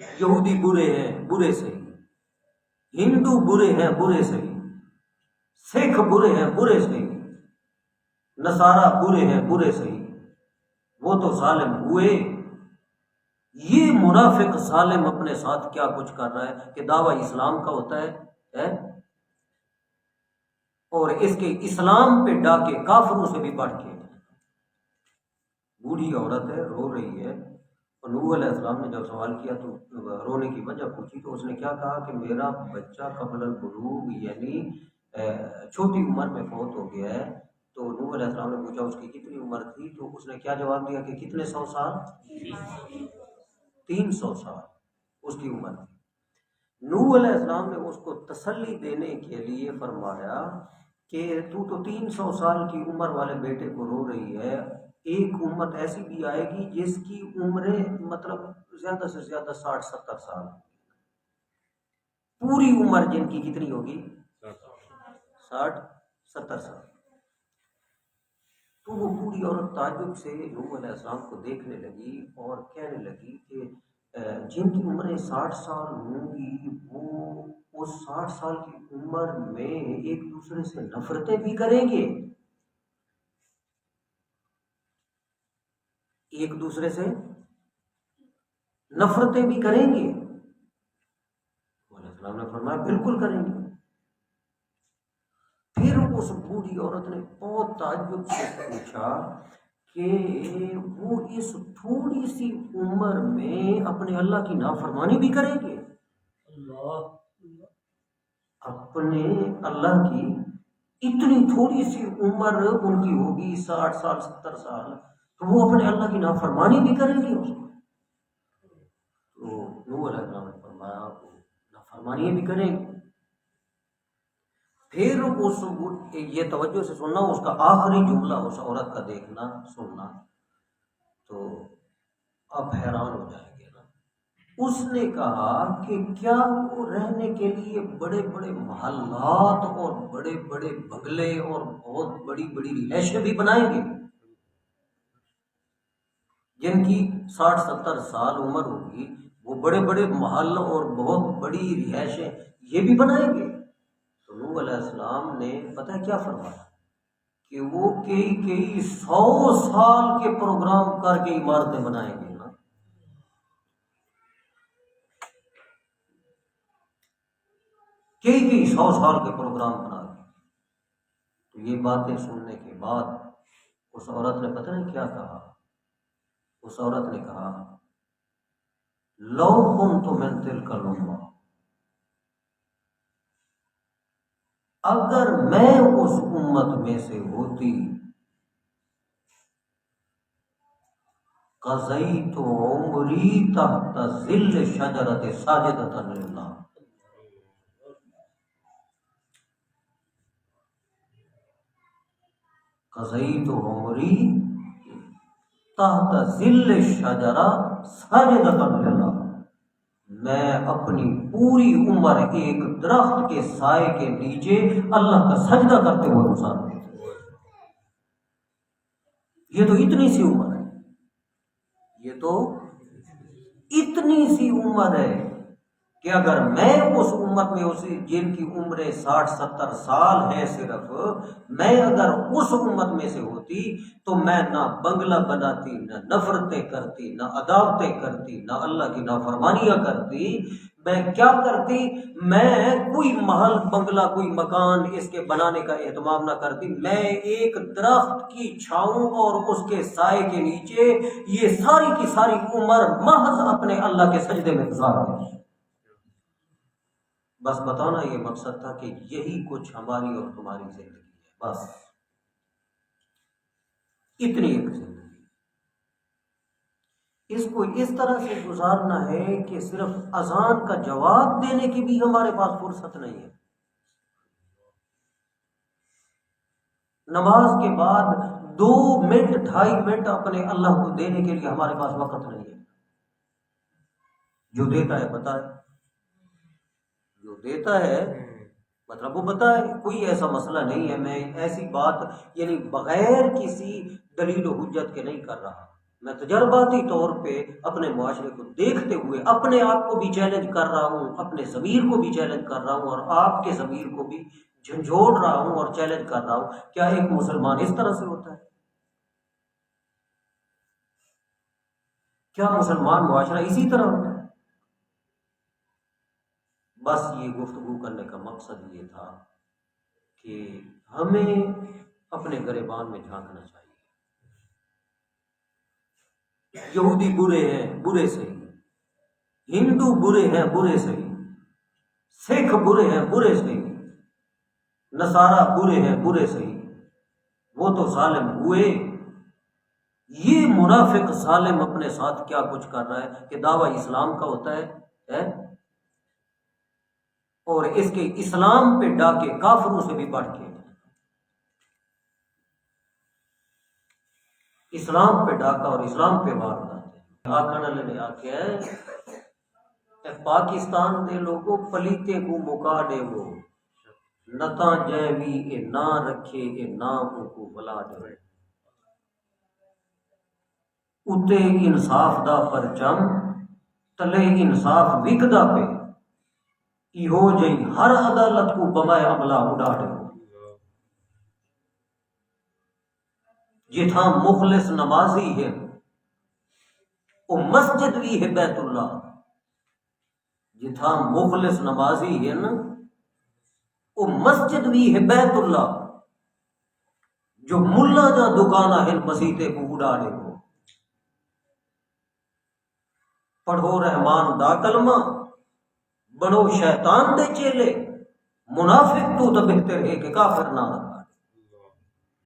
یہودی برے ہیں برے صحیح، ہندو برے ہیں برے صحیح، سکھ برے ہیں برے صحیح، نصارہ برے ہیں برے صحیح، وہ تو ظالم ہوئے۔ یہ منافق ظالم اپنے ساتھ کیا کچھ کر رہا ہے کہ دعویٰ اسلام کا ہوتا ہے اور اس کے اسلام پہ ڈاکے کافروں سے بھی بڑھ کے۔ بوڑھی عورت ہے، رو رہی ہے، اور نوح علیہ السلام نے جب سوال کیا تو رونے کی وجہ پوچھی تو اس نے کیا کہا کہ میرا بچہ قبل البلوغ یعنی چھوٹی عمر میں فوت ہو گیا ہے۔ تو نوح علیہ السلام نے پوچھا اس کی کتنی عمر تھی، تو اس نے کیا جواب دیا کہ کتنے 100 سال، 300 سال اس کی عمر تھی۔ نوح علیہ السلام نے اس کو تسلی دینے کے لیے فرمایا کہ تو 300 سال کی عمر والے بیٹے کو رو رہی ہے، ایک امت ایسی بھی آئے گی جس کی عمریں مطلب زیادہ سے زیادہ 60-70 سال، پوری عمر جن کی کتنی ہوگی 60-70 سال۔ تو وہ بوڑھی عورت تعجب سے نوح علیہ السلام کو دیکھنے لگی اور کہنے لگی کہ جن کی عمریں 60 سال ہوں گی وہ اس 60 سال کی عمر میں ایک دوسرے سے نفرتیں بھی کریں گے، ایک دوسرے سے نفرتیں بھی کریں گے۔ علیہ السلام نے فرمایا بالکل کریں گے۔ پھر اس بوڑھی عورت نے بہت تعجب سے پوچھا کہ وہ اس تھوڑی سی عمر میں اپنے اللہ کی نافرمانی بھی کریں گے؟ اپنے اللہ کی اتنی تھوڑی سی عمر ان کی ہوگی 60 سال 70 سال، تو وہ اپنے اللہ کی نافرمانی بھی کریں گے؟ تو نوح علیہ السلام نے فرمایا وہ نافرمانی بھی کریں گے۔ پھر اس یہ توجہ سے سننا، اس کا آخری جملہ اس عورت کا دیکھنا سننا تو آپ حیران ہو جائیں گے نا۔ اس نے کہا کہ کیا وہ رہنے کے لیے بڑے بڑے محلات اور بڑے بڑے بنگلے اور بہت بڑی بڑی رہائشیں بھی بنائیں گے؟ جن کی 60-70 سال عمر ہوگی وہ بڑے بڑے محل اور بہت بڑی رہائشیں یہ بھی بنائیں گے؟ تو نوح علیہ السلام نے پتہ کیا فرمایا کہ وہ کئی 100 سال کے پروگرام کر کے عمارتیں بنائیں گے نا۔ کئی 100 سال کے پروگرام بنا کے۔ تو یہ باتیں سننے کے بعد اس عورت نے پتہ نہیں کیا کہا۔ اس عورت نے کہا لو کنت من تلک الامہ، اگر میں اس امت میں سے ہوتی قضیت عمری تحت ظل شجرۃ ساجدۃ للہ، قضیت عمری تحت ظل شجرہ ساجدۃ للہ، میں اپنی پوری عمر ایک درخت کے سائے کے نیچے اللہ کا سجدہ کرتے ہوئے گزار دیتے۔ یہ تو اتنی سی عمر ہے، یہ تو اتنی سی عمر ہے کہ اگر میں اس امت میں اسی جن کی عمریں 60-70 سال ہے صرف، میں اگر اس امت میں سے ہوتی تو میں نہ بنگلہ بناتی، نہ نفرتیں کرتی، نہ عداوتیں کرتی، نہ اللہ کی نافرمانیاں کرتی۔ میں کیا کرتی؟ میں کوئی محل بنگلہ کوئی مکان اس کے بنانے کا اہتمام نہ کرتی، میں ایک درخت کی چھاؤں اور اس کے سائے کے نیچے یہ ساری کی ساری عمر محض اپنے اللہ کے سجدے میں گزار دیتی۔ بس بتانا یہ مقصد تھا کہ یہی کچھ ہماری اور تمہاری زندگی ہے، بس اتنی ایک زندگی۔ اس کو اس طرح سے گزارنا ہے کہ صرف اذان کا جواب دینے کی بھی ہمارے پاس فرصت نہیں ہے، نماز کے بعد 2 منٹ 2.5 منٹ اپنے اللہ کو دینے کے لیے ہمارے پاس وقت نہیں ہے۔ جو دیتا ہے بتائے، جو دیتا ہے مطلب وہ بتائے، کوئی ایسا مسئلہ نہیں ہے، میں ایسی بات یعنی بغیر کسی دلیل و حجت کے نہیں کر رہا۔ میں تجرباتی طور پہ اپنے معاشرے کو دیکھتے ہوئے اپنے آپ کو بھی چیلنج کر رہا ہوں، اپنے ضمیر کو بھی چیلنج کر رہا ہوں، اور آپ کے ضمیر کو بھی جھنجھوڑ رہا ہوں اور چیلنج کر رہا ہوں، کیا ایک مسلمان اس طرح سے ہوتا ہے؟ کیا مسلمان معاشرہ اسی طرح ہوتا ہے؟ بس یہ گفتگو کرنے کا مقصد یہ تھا کہ ہمیں اپنے گریبان میں جھانکنا چاہیے۔ یہودی برے ہیں، برے صحیح، ہندو برے ہیں، برے صحیح، سکھ برے ہیں، برے صحیح، نصارہ برے ہیں، برے صحیح، وہ تو ظالم ہوئے۔ یہ منافق ظالم اپنے ساتھ کیا کچھ کر رہا ہے کہ دعویٰ اسلام کا ہوتا ہے اور اس کے اسلام پہ ڈاکے کافروں سے بھی بڑھ کے، اسلام پہ ڈاکہ اور اسلام پہ وار لاتے ہیں۔ آخر اللہ نے آخیا ہے پاکستان دے لوگوں پلیتے کو مکا دے وہ نتا جیوی اے نہ رکھے اے نام کو بلا دے، اتے انصاف دا پرچم تلے انصاف وکدا پہ، ایہو جئی ہر عدالت کو بمائے عملہ اڑا دے، جتھاں مخلص نمازی ہے او مسجد بھی ہے بیت اللہ، جتھاں مخلص نمازی ہے نا او مسجد بھی ہے بیت اللہ، جو ملا جا دکانہ ہے مسیتے کو اڑا دے کو، پڑھو رحمان دا کلمہ بڑو شیطان دے چیلے، منافق تو بہتر ہے کہ کافر نہ